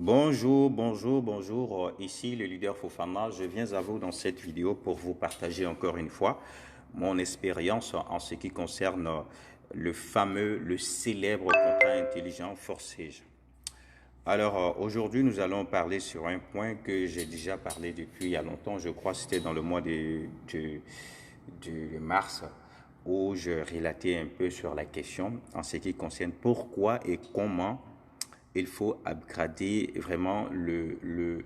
Bonjour, bonjour, bonjour. Ici le leader Fofana. Je viens à vous dans cette vidéo pour vous partager encore une fois mon expérience en ce qui concerne le célèbre contrat intelligent Forsage. Alors aujourd'hui, nous allons parler sur un point que j'ai déjà parlé depuis il y a longtemps. Je crois que c'était dans le mois de mars où je relatais un peu sur la question en ce qui concerne pourquoi et comment il faut upgrader vraiment le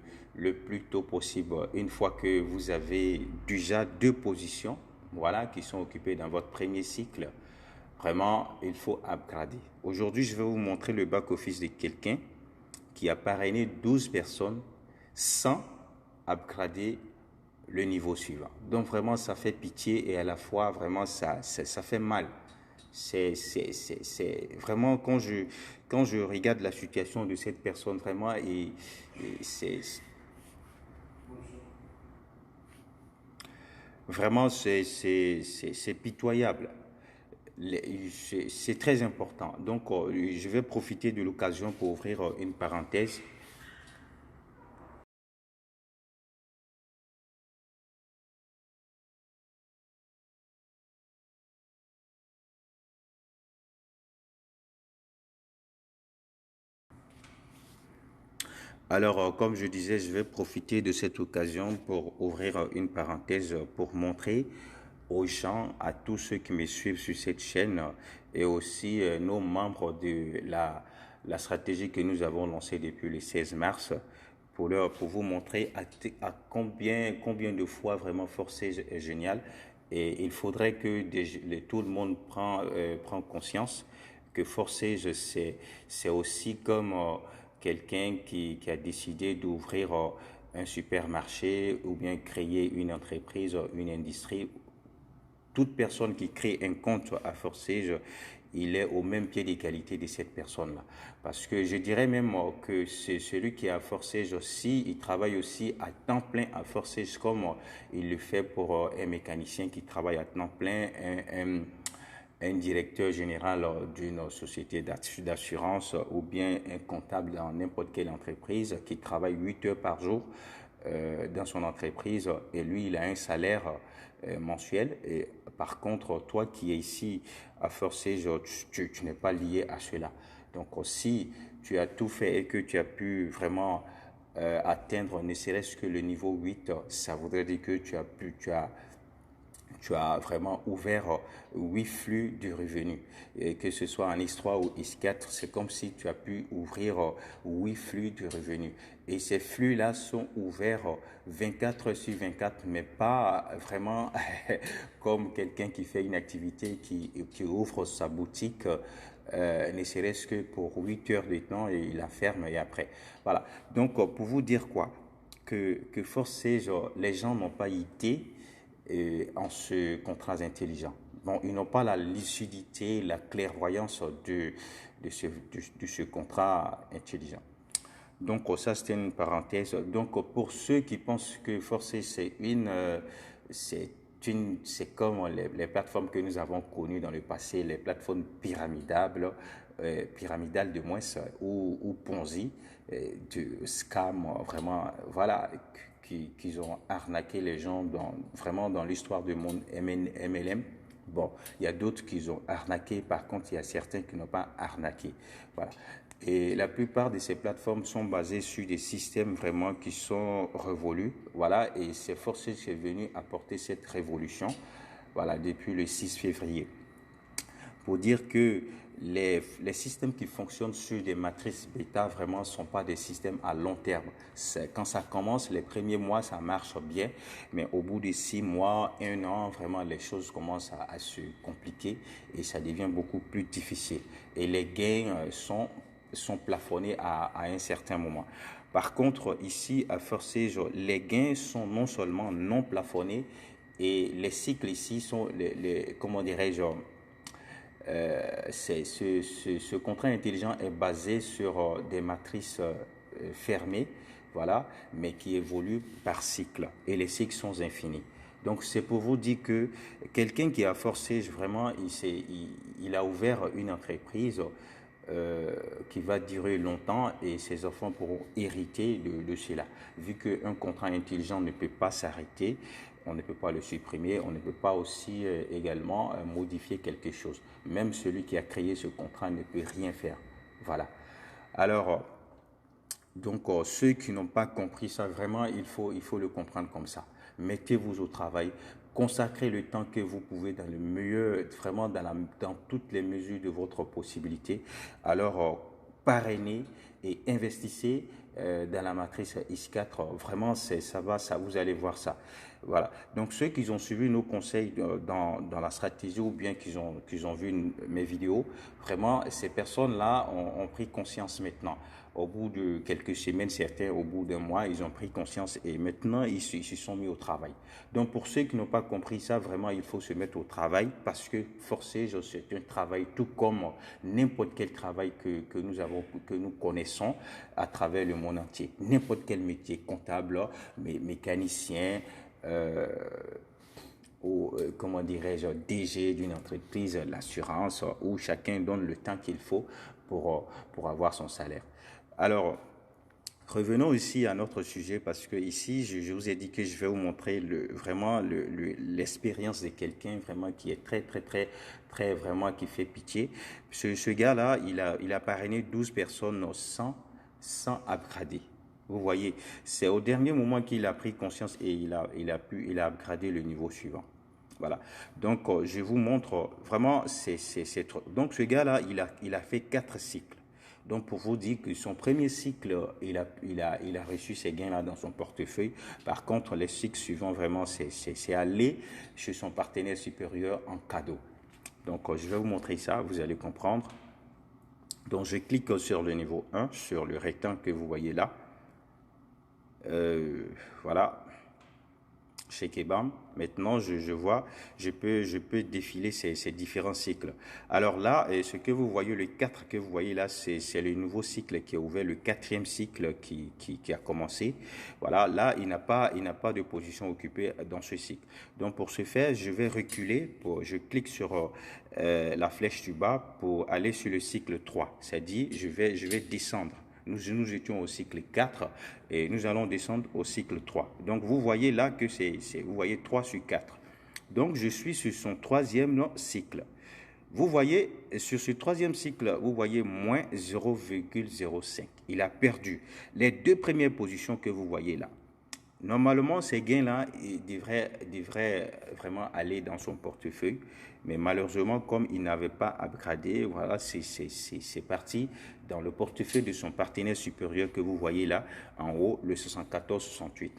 plus tôt possible. Une fois que vous avez déjà deux positions, voilà, qui sont occupées dans votre premier cycle, vraiment, il faut upgrader. Aujourd'hui, je vais vous montrer le back-office de quelqu'un qui a parrainé 12 personnes sans upgrader le niveau suivant. Donc vraiment, ça fait pitié et à la fois, vraiment, ça fait mal. C'est vraiment quand je regarde la situation de cette personne, vraiment, c'est vraiment, c'est pitoyable. C'est très important. Donc, je vais profiter de l'occasion pour ouvrir une parenthèse. Alors, comme je disais, je vais profiter de cette occasion pour ouvrir une parenthèse pour montrer aux gens, à tous ceux qui me suivent sur cette chaîne et aussi nos membres de la stratégie que nous avons lancée depuis le 16 mars pour vous montrer à combien de fois vraiment Forsage est génial. Et il faudrait que tout le monde prend conscience que Forsage, c'est aussi comme quelqu'un qui a décidé d'ouvrir un supermarché ou bien créer une entreprise, une industrie. Toute personne qui crée un compte à Forsage, il est au même pied d'égalité de cette personne-là. Parce que je dirais même que c'est celui qui est à Forsage aussi, il travaille aussi à temps plein à Forsage comme il le fait pour un mécanicien qui travaille à temps plein, un directeur général d'une société d'assurance ou bien un comptable dans n'importe quelle entreprise qui travaille 8 heures par jour dans son entreprise et lui, il a un salaire mensuel. Et par contre, toi qui es ici à Forsage, tu n'es pas lié à cela. Donc, si tu as tout fait et que tu as pu vraiment atteindre ne serait-ce que le niveau 8, ça voudrait dire que tu as vraiment ouvert 8 flux de revenus. Et que ce soit en X3 ou X4, c'est comme si tu as pu ouvrir 8 flux de revenus. Et ces flux-là sont ouverts 24 heures sur 24, mais pas vraiment comme quelqu'un qui fait une activité qui ouvre sa boutique ne serait-ce que pour 8 heures de temps et il la ferme et après. Voilà. Donc, pour vous dire quoi? Que Forsage, les gens n'ont pas idée en ce contrat intelligent. Bon, ils n'ont pas la lucidité, la clairvoyance de ce contrat intelligent. Donc ça, c'était une parenthèse. Donc pour ceux qui pensent que Forsage, c'est comme les plateformes que nous avons connues dans le passé, les plateformes pyramidales de moins, ou Ponzi, de scam, vraiment, voilà, qu'ils ont arnaqué les gens vraiment dans l'histoire du monde MLM. Bon, il y a d'autres qui ont arnaqué, par contre, il y a certains qui n'ont pas arnaqué. Voilà. Et la plupart de ces plateformes sont basées sur des systèmes vraiment qui sont révolus. Voilà, et c'est Forsage qui est venu apporter cette révolution, voilà, depuis le 6 février. Pour dire que les systèmes qui fonctionnent sur des matrices bêta vraiment ne sont pas des systèmes à long terme. Quand ça commence, les premiers mois, ça marche bien, mais au bout de 6 mois, 1 an, vraiment, les choses commencent à se compliquer et ça devient beaucoup plus difficile. Et les gains sont plafonnés à un certain moment. Par contre, ici, à Forsage, les gains sont non seulement non plafonnés et les cycles ici sont, comment dirais-je, ce contrat intelligent est basé sur des matrices fermées, voilà, mais qui évoluent par cycle. Et les cycles sont infinis. Donc c'est pour vous dire que quelqu'un qui a forcé vraiment, il a ouvert une entreprise qui va durer longtemps et ses enfants pourront hériter de cela. Vu qu'un contrat intelligent ne peut pas s'arrêter, on ne peut pas le supprimer, on ne peut pas aussi également modifier quelque chose. Même celui qui a créé ce contrat ne peut rien faire. Voilà. Alors, donc, ceux qui n'ont pas compris ça, vraiment, il faut le comprendre comme ça. Mettez-vous au travail, consacrez le temps que vous pouvez dans le mieux, vraiment dans toutes les mesures de votre possibilité. Alors, parrainez et investissez dans la matrice X4. Vraiment, ça, vous allez voir ça. Voilà. Donc, ceux qui ont suivi nos conseils dans la stratégie ou bien qu'ils ont vu mes vidéos, vraiment, ces personnes-là ont pris conscience maintenant. Au bout de quelques semaines, certains, au bout d'un mois, ils ont pris conscience et maintenant, ils se sont mis au travail. Donc, pour ceux qui n'ont pas compris ça, vraiment, il faut se mettre au travail parce que forcer, c'est un travail tout comme n'importe quel travail que nous connaissons à travers le monde entier. N'importe quel métier, comptable, mécanicien, ou comment dirais-je, DG d'une entreprise, l'assurance, où chacun donne le temps qu'il faut pour avoir son salaire. Alors, revenons ici à notre sujet parce que ici, je vous ai dit que je vais vous montrer vraiment l'expérience de quelqu'un vraiment qui est très vraiment qui fait pitié. Ce gars-là, il a parrainé 12 personnes sans upgrader. Vous voyez, c'est au dernier moment qu'il a pris conscience et il a upgradé le niveau suivant. Voilà. Donc, je vous montre vraiment, donc ce gars-là, il a fait 4 cycles. Donc, pour vous dire que son premier cycle, il a reçu ces gains-là dans son portefeuille. Par contre, les cycles suivants, vraiment, c'est aller chez son partenaire supérieur en cadeau. Donc, je vais vous montrer ça, vous allez comprendre. Donc, je clique sur le niveau 1, sur le rectangle que vous voyez là. Voilà. Chez Kebam, maintenant je vois, je peux défiler ces différents cycles. Alors là, ce que vous voyez, le 4 que vous voyez là, c'est le nouveau cycle qui est ouvert, le 4e cycle qui a commencé. Voilà, là, il n'a pas de position occupée dans ce cycle. Donc pour ce faire, je vais reculer, je clique sur la flèche du bas pour aller sur le cycle 3. C'est-à-dire, je vais descendre. Nous étions au cycle 4 et nous allons descendre au cycle 3. Donc, vous voyez là que vous voyez 3 sur 4. Donc, je suis sur son 3e cycle. Vous voyez, sur ce 3e cycle, vous voyez moins 0,05. Il a perdu les 2 premières positions que vous voyez là. Normalement, ces gains-là devraient vraiment aller dans son portefeuille. Mais malheureusement, comme il n'avait pas upgradé, voilà, c'est parti dans le portefeuille de son partenaire supérieur que vous voyez là, en haut, le 74-68.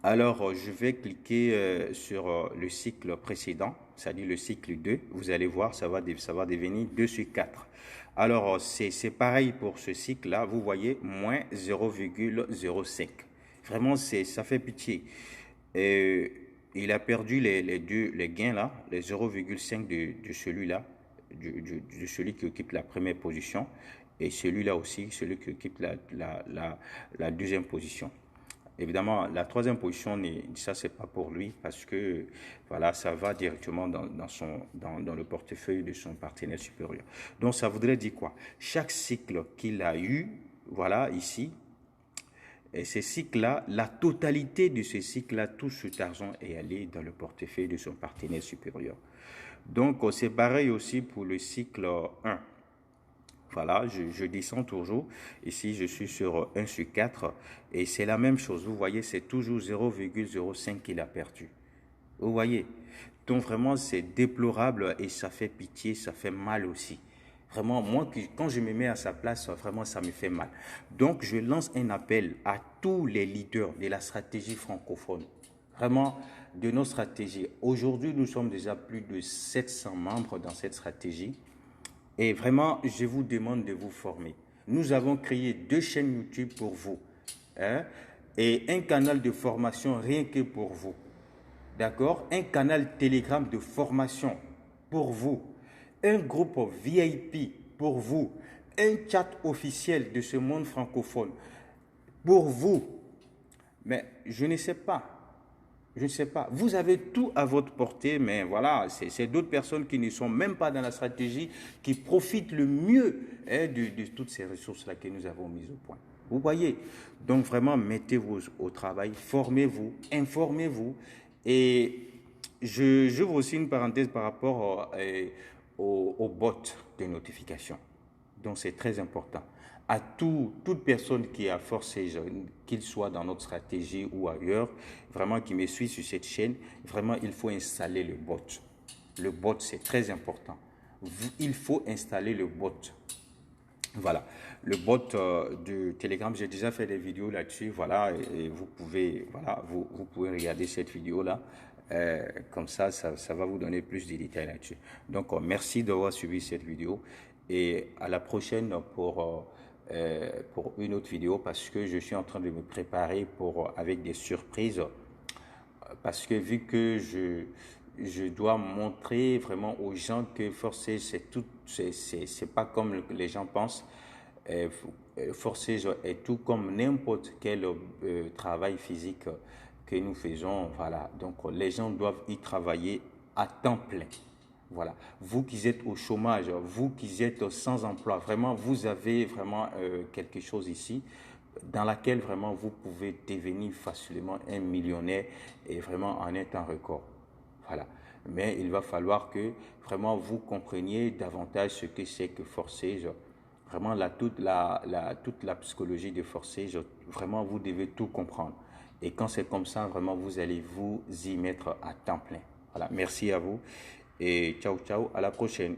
Alors, je vais cliquer sur le cycle précédent, c'est-à-dire le cycle 2. Vous allez voir, ça va devenir 2 sur 4. Alors, c'est pareil pour ce cycle-là. Vous voyez, moins 0,05. Vraiment, ça fait pitié. Il a perdu les gains là, les 0,5 de celui-là, de celui qui occupe la première position, et celui-là aussi, celui qui occupe la deuxième position. Évidemment, la 3e position, ça c'est pas pour lui parce que voilà, ça va directement dans le portefeuille de son partenaire supérieur. Donc ça voudrait dire quoi? Chaque cycle qu'il a eu, voilà ici. Et ces cycles-là, la totalité de ces cycles-là, tout cet argent est allé dans le portefeuille de son partenaire supérieur. Donc, c'est pareil aussi pour le cycle 1. Voilà, je descends toujours. Ici, je suis sur 1 sur 4. Et c'est la même chose. Vous voyez, c'est toujours 0,05 qu'il a perdu. Vous voyez? Donc, vraiment, c'est déplorable et ça fait pitié, ça fait mal aussi. Vraiment, moi, quand je me mets à sa place, vraiment, ça me fait mal. Donc, je lance un appel à tous les leaders de la stratégie francophone. Vraiment, de nos stratégies. Aujourd'hui, nous sommes déjà plus de 700 membres dans cette stratégie. Et vraiment, je vous demande de vous former. Nous avons créé 2 chaînes YouTube pour vous. Et un canal de formation rien que pour vous. D'accord? Un canal Telegram de formation pour vous. Un groupe VIP pour vous. Un chat officiel de ce monde francophone pour vous. Mais je ne sais pas. Je ne sais pas. Vous avez tout à votre portée, mais voilà, c'est d'autres personnes qui ne sont même pas dans la stratégie, qui profitent le mieux hein, de toutes ces ressources-là que nous avons mises au point. Vous voyez? Donc vraiment, mettez-vous au travail, formez-vous, informez-vous. Et j'ouvre aussi une parenthèse par rapport aux bots de notification. Donc c'est très important. À toute personne qui a forcé, qu'il soit dans notre stratégie ou ailleurs, vraiment qui me suit sur cette chaîne, vraiment il faut installer le bot. Le bot c'est très important. Il faut installer le bot. Voilà, le bot de Telegram, j'ai déjà fait des vidéos là-dessus, voilà, et vous pouvez, voilà, vous pouvez regarder cette vidéo-là, comme ça va vous donner plus de détails là-dessus. Donc, merci d'avoir suivi cette vidéo et à la prochaine pour une autre vidéo parce que je suis en train de me préparer avec des surprises parce que vu que je dois montrer vraiment aux gens que forcer, c'est pas comme les gens pensent. Forcer est tout comme n'importe quel travail physique que nous faisons. Voilà. Donc, les gens doivent y travailler à temps plein. Voilà. Vous qui êtes au chômage, vous qui êtes sans emploi, vraiment, vous avez vraiment quelque chose ici dans laquelle vraiment vous pouvez devenir facilement un millionnaire et vraiment en un temps record. Voilà. Mais il va falloir que vraiment vous compreniez davantage ce que c'est que Forçage. Vraiment, toute la psychologie de Forçage, vraiment, vous devez tout comprendre. Et quand c'est comme ça, vraiment, vous allez vous y mettre à temps plein. Voilà. Merci à vous et ciao, ciao, à la prochaine.